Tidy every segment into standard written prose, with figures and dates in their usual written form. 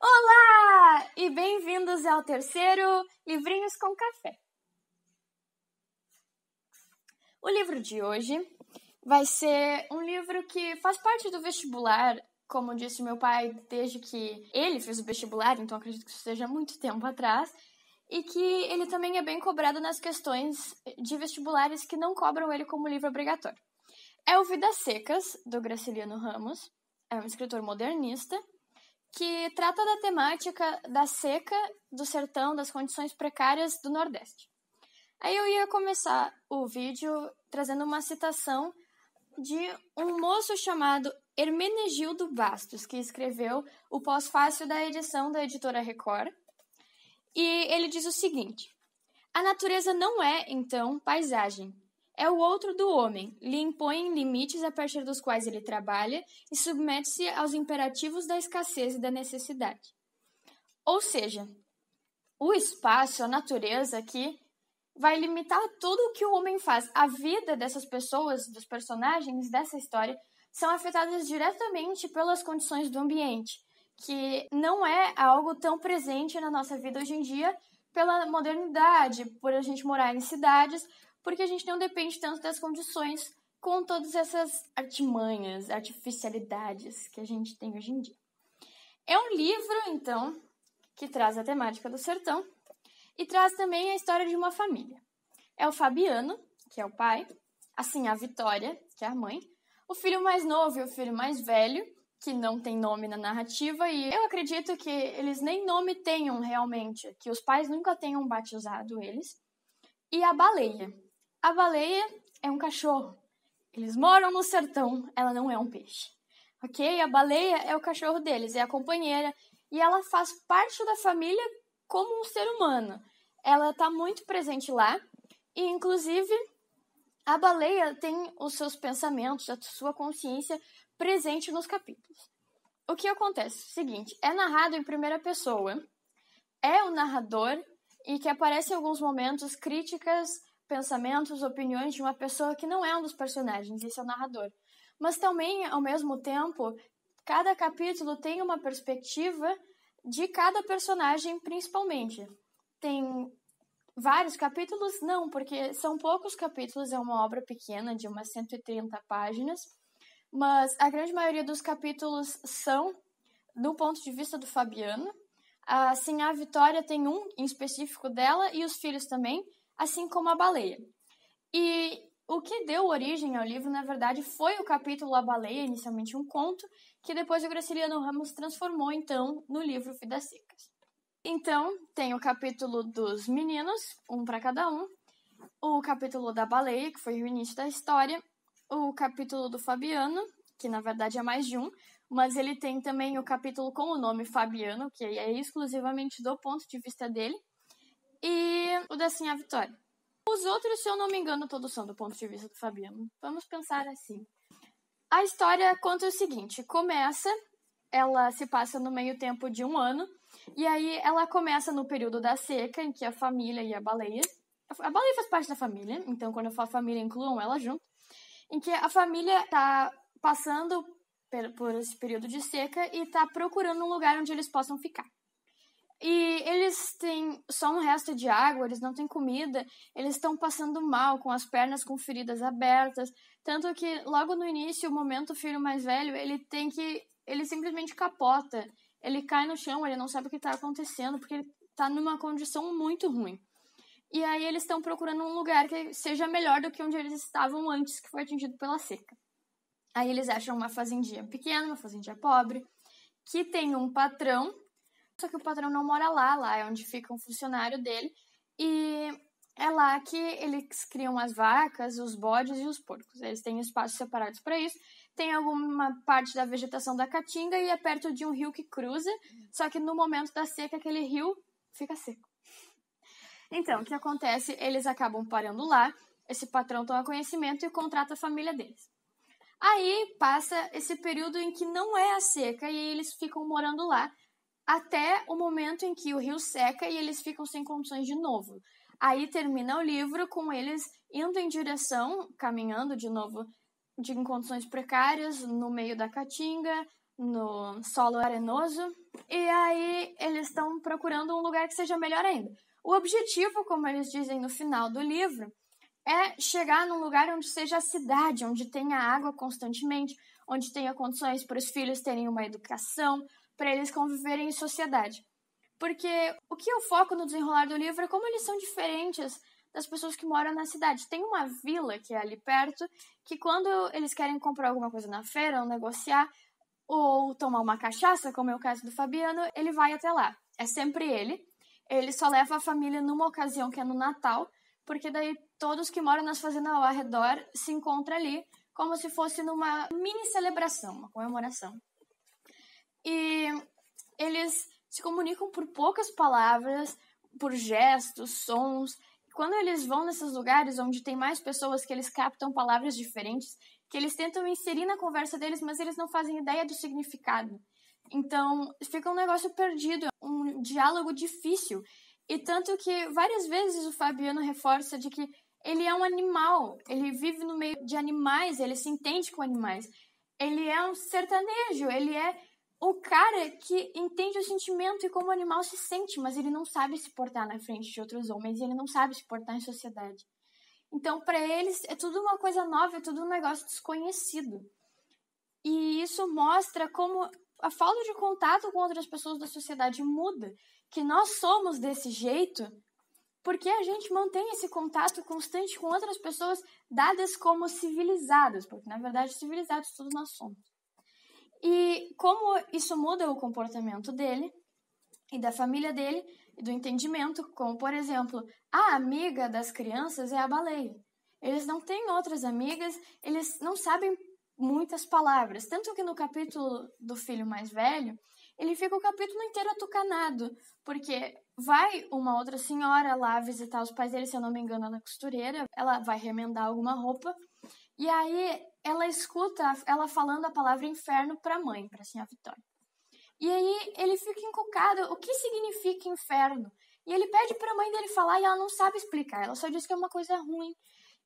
Olá! E bem-vindos ao terceiro Livrinhos com Café. O livro de hoje vai ser um livro que faz parte do vestibular, como disse meu pai, desde que ele fez o vestibular, então acredito que isso seja muito tempo atrás, e que ele também é bem cobrado nas questões de vestibulares que não cobram ele como livro obrigatório. É o Vidas Secas, do Graciliano Ramos, é um escritor modernista, que trata da temática da seca do sertão, das condições precárias do Nordeste. Aí eu ia começar o vídeo trazendo uma citação de um moço chamado Hermenegildo Bastos, que escreveu o pós-fácil da edição da editora Record. E ele diz o seguinte: a natureza não é, então, paisagem. É o outro do homem, lhe impõe limites a partir dos quais ele trabalha e submete-se aos imperativos da escassez e da necessidade. Ou seja, o espaço, a natureza aqui, vai limitar tudo o que o homem faz. A vida dessas pessoas, dos personagens dessa história, são afetadas diretamente pelas condições do ambiente, que não é algo tão presente na nossa vida hoje em dia pela modernidade, por a gente morar em cidades, porque a gente não depende tanto das condições com todas essas artimanhas, artificialidades que a gente tem hoje em dia. É um livro, então, que traz a temática do sertão e traz também a história de uma família. É o Fabiano, que é o pai, assim a Vitória, que é a mãe, o filho mais novo e o filho mais velho, que não tem nome na narrativa, e eu acredito que eles nem nome tenham realmente, que os pais nunca tenham batizado eles, e a baleia. A baleia é um cachorro. Eles moram no sertão, ela não é um peixe. Ok? A baleia é o cachorro deles, é a companheira, e ela faz parte da família como um ser humano. Ela está muito presente lá, e inclusive a baleia tem os seus pensamentos, a sua consciência presente nos capítulos. O que acontece? O seguinte, é narrado em primeira pessoa, é o narrador, e que aparece em alguns momentos críticas, pensamentos, opiniões de uma pessoa que não é um dos personagens, esse é o narrador. Mas também, ao mesmo tempo, cada capítulo tem uma perspectiva de cada personagem, principalmente. Tem vários capítulos? Não, porque são poucos capítulos, é uma obra pequena, de umas 130 páginas, mas a grande maioria dos capítulos são do ponto de vista do Fabiano. Assim, a Vitória tem um em específico dela e os filhos também, assim como a baleia. E o que deu origem ao livro, na verdade, foi o capítulo A Baleia, inicialmente um conto, que depois o Graciliano Ramos transformou, então, no livro Vidas Secas. Então, tem o capítulo dos meninos, um para cada um, o capítulo da baleia, que foi o início da história, o capítulo do Fabiano, que na verdade é mais de um, mas ele tem também o capítulo com o nome Fabiano, que é exclusivamente do ponto de vista dele, e o da Sim a Vitória. Os outros, se eu não me engano, todos são do ponto de vista do Fabiano. Vamos pensar assim. A história conta o seguinte, ela se passa no meio tempo de um ano, e aí ela começa no período da seca, em que a família e a baleia faz parte da família, então quando eu falo família, incluam ela junto, em que a família está passando por esse período de seca e está procurando um lugar onde eles possam ficar. E eles têm só um resto de água, eles não têm comida, eles estão passando mal, com as pernas com feridas abertas, tanto que logo no início, o momento o filho mais velho, ele simplesmente capota, ele cai no chão, ele não sabe o que está acontecendo, porque ele está numa condição muito ruim. E aí eles estão procurando um lugar que seja melhor do que onde eles estavam antes, que foi atingido pela seca. Aí eles acham uma fazendinha pequena, uma fazendinha pobre, que tem um patrão, só que o patrão não mora lá é onde fica um funcionário dele, e é lá que eles criam as vacas, os bodes e os porcos. Eles têm espaços separados para isso, tem alguma parte da vegetação da caatinga e é perto de um rio que cruza, só que no momento da seca aquele rio fica seco. Então, o que acontece? Eles acabam parando lá, esse patrão toma conhecimento e contrata a família deles. Aí passa esse período em que não é a seca e eles ficam morando lá até o momento em que o rio seca e eles ficam sem condições de novo. Aí termina o livro com eles indo em direção, caminhando de novo, em condições precárias, no meio da caatinga, no solo arenoso, E aí eles estão procurando um lugar que seja melhor ainda. O objetivo, como eles dizem no final do livro, é chegar num lugar onde seja a cidade, onde tenha água constantemente, onde tenha condições para os filhos terem uma educação, para eles conviverem em sociedade. Porque o que eu foco no desenrolar do livro é como eles são diferentes das pessoas que moram na cidade. Tem uma vila que é ali perto, que quando eles querem comprar alguma coisa na feira, ou negociar, ou tomar uma cachaça, como é o caso do Fabiano, ele vai até lá. É sempre ele. Ele só leva a família numa ocasião que é no Natal, porque daí todos que moram nas fazendas ao redor se encontram ali, como se fosse numa mini celebração, uma comemoração. E eles se comunicam por poucas palavras, por gestos, sons. Quando eles vão nesses lugares onde tem mais pessoas, que eles captam palavras diferentes, que eles tentam inserir na conversa deles, mas eles não fazem ideia do significado. Então, fica um negócio perdido, um diálogo difícil. E tanto que várias vezes o Fabiano reforça de que ele é um animal, ele vive no meio de animais, ele se entende com animais. Ele é um sertanejo, ele é o cara que entende o sentimento e como o animal se sente, mas ele não sabe se portar na frente de outros homens, ele não sabe se portar em sociedade. Então, para eles, é tudo uma coisa nova, é tudo um negócio desconhecido. E isso mostra como a falta de contato com outras pessoas da sociedade muda, que nós somos desse jeito porque a gente mantém esse contato constante com outras pessoas dadas como civilizadas, porque na verdade civilizados todos nós somos. E como isso muda o comportamento dele e da família dele e do entendimento, como por exemplo, a amiga das crianças é a baleia. Eles não têm outras amigas, eles não sabem muitas palavras, tanto que no capítulo do filho mais velho, ele fica o capítulo inteiro atucanado, porque vai uma outra senhora lá visitar os pais dele, se eu não me engano, na costureira, ela vai remendar alguma roupa, e aí ela escuta ela falando a palavra inferno para a mãe, para a senhora Vitória. E aí ele fica encucado, o que significa inferno? E ele pede para a mãe dele falar e ela não sabe explicar, ela só diz que é uma coisa ruim.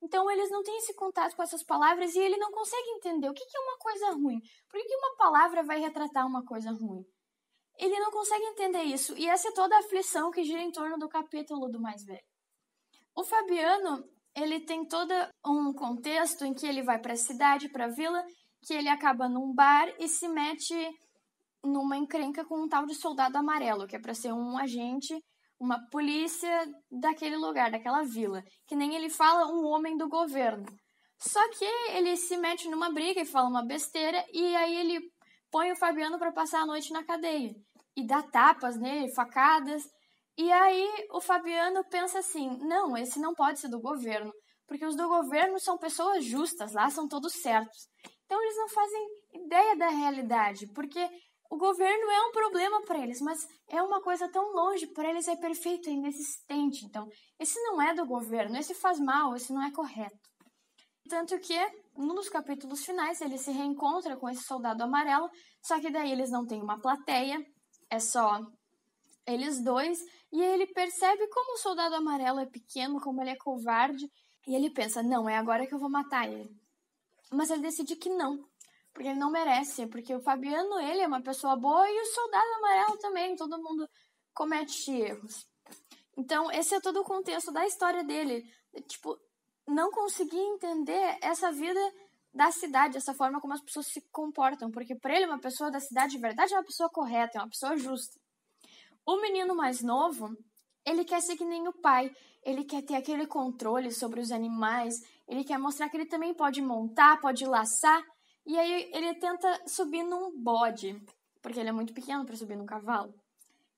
Então eles não têm esse contato com essas palavras e ele não consegue entender o que é uma coisa ruim. Por que uma palavra vai retratar uma coisa ruim? Ele não consegue entender isso, e essa é toda a aflição que gira em torno do capítulo do mais velho. O Fabiano, ele tem todo um contexto em que ele vai para a cidade, para a vila, que ele acaba num bar e se mete numa encrenca com um tal de soldado amarelo, que é para ser um agente, uma polícia daquele lugar, daquela vila, que nem ele fala um homem do governo. Só que ele se mete numa briga e fala uma besteira, e aí ele põe o Fabiano para passar a noite na cadeia. E dá tapas nele, facadas. E aí o Fabiano pensa assim, não, esse não pode ser do governo, porque os do governo são pessoas justas, lá são todos certos. Então eles não fazem ideia da realidade, porque o governo é um problema para eles, mas é uma coisa tão longe, para eles é perfeito, é inexistente. Então, esse não é do governo, esse faz mal, esse não é correto. Tanto que, num dos capítulos finais, ele se reencontra com esse soldado amarelo, só que daí eles não têm uma plateia, é só eles dois, e ele percebe como o soldado amarelo é pequeno, como ele é covarde, e ele pensa, não, é agora que eu vou matar ele. Mas ele decide que não, porque ele não merece, porque o Fabiano, ele é uma pessoa boa, e o soldado amarelo também, todo mundo comete erros. Então, esse é todo o contexto da história dele, tipo, não conseguir entender essa vida da cidade, essa forma como as pessoas se comportam, porque para ele uma pessoa da cidade de verdade é uma pessoa correta, é uma pessoa justa. O menino mais novo, ele quer ser que nem o pai, ele quer ter aquele controle sobre os animais, ele quer mostrar que ele também pode montar, pode laçar, e aí ele tenta subir num bode, porque ele é muito pequeno para subir num cavalo.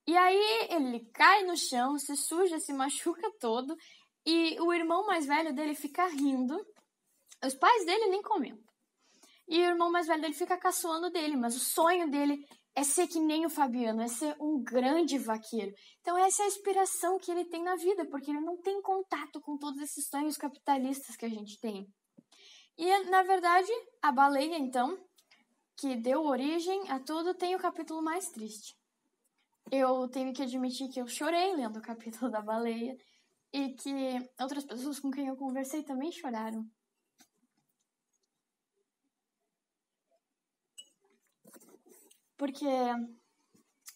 E aí ele cai no chão, se suja, se machuca todo, e o irmão mais velho dele fica rindo. Os pais dele nem comentam. E o irmão mais velho dele fica caçoando dele, mas o sonho dele é ser que nem o Fabiano, é ser um grande vaqueiro. Então essa é a inspiração que ele tem na vida, porque ele não tem contato com todos esses sonhos capitalistas que a gente tem. E, na verdade, a baleia, então, que deu origem a tudo, tem o capítulo mais triste. Eu tenho que admitir que eu chorei lendo o capítulo da baleia e que outras pessoas com quem eu conversei também choraram. Porque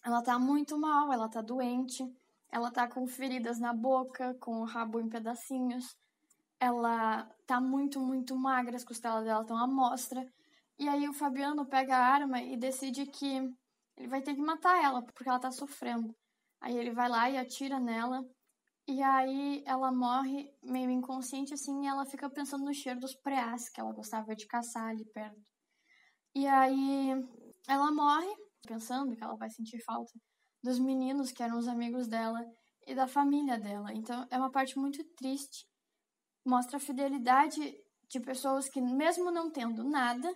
ela tá muito mal, ela tá doente, ela tá com feridas na boca, com o rabo em pedacinhos, ela tá muito, muito magra, as costelas dela estão à mostra. E aí o Fabiano pega a arma e decide que ele vai ter que matar ela, porque ela tá sofrendo. Aí ele vai lá e atira nela, e aí ela morre meio inconsciente assim, e ela fica pensando no cheiro dos preás, que ela gostava de caçar ali perto. E aí ela morre, pensando que ela vai sentir falta dos meninos que eram os amigos dela e da família dela. Então é uma parte muito triste. Mostra a fidelidade de pessoas que, mesmo não tendo nada,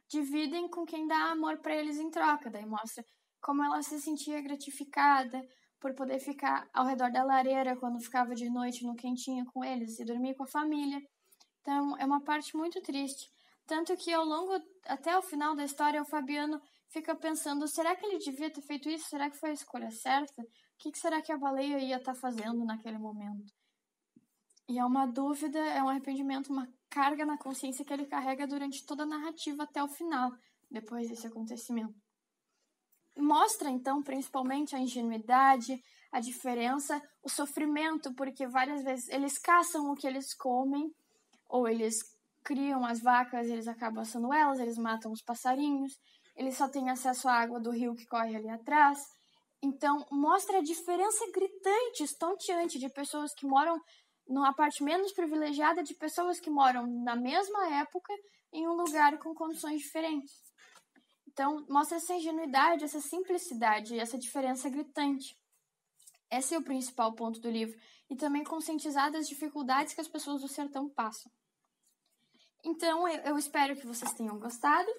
dividem com quem dá amor para eles em troca. Daí mostra como ela se sentia gratificada por poder ficar ao redor da lareira quando ficava de noite no quentinho com eles e dormir com a família. Então é uma parte muito triste. Tanto que ao longo, até o final da história, o Fabiano fica pensando, será que ele devia ter feito isso? Será que foi a escolha certa? O que será que a baleia ia estar fazendo naquele momento? E é uma dúvida, é um arrependimento, uma carga na consciência que ele carrega durante toda a narrativa até o final, depois desse acontecimento. Mostra, então, principalmente a ingenuidade, a diferença, o sofrimento, porque várias vezes eles caçam o que eles comem, ou eles criam as vacas, eles acabam assando elas, eles matam os passarinhos, eles só têm acesso à água do rio que corre ali atrás. Então, mostra a diferença gritante, estonteante de pessoas que moram numa parte menos privilegiada, de pessoas que moram na mesma época em um lugar com condições diferentes. Então, mostra essa ingenuidade, essa simplicidade, essa diferença gritante. Esse é o principal ponto do livro. E também conscientizar das dificuldades que as pessoas do sertão passam. Então, eu espero que vocês tenham gostado.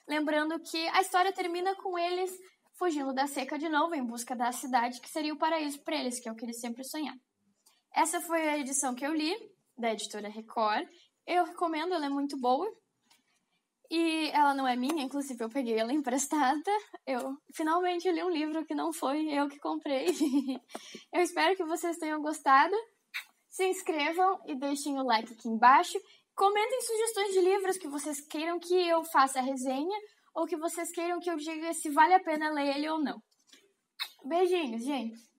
Lembrando que a história termina com eles fugindo da seca de novo, em busca da cidade, que seria o paraíso para eles, que é o que eles sempre sonharam. Essa foi a edição que eu li, da editora Record. Eu recomendo, ela é muito boa. E ela não é minha, inclusive eu peguei ela emprestada. Eu finalmente li um livro que não foi eu que comprei. Eu espero que vocês tenham gostado. Se inscrevam e deixem o like aqui embaixo. Comentem sugestões de livros que vocês queiram que eu faça a resenha ou que vocês queiram que eu diga se vale a pena ler ele ou não. Beijinhos, gente!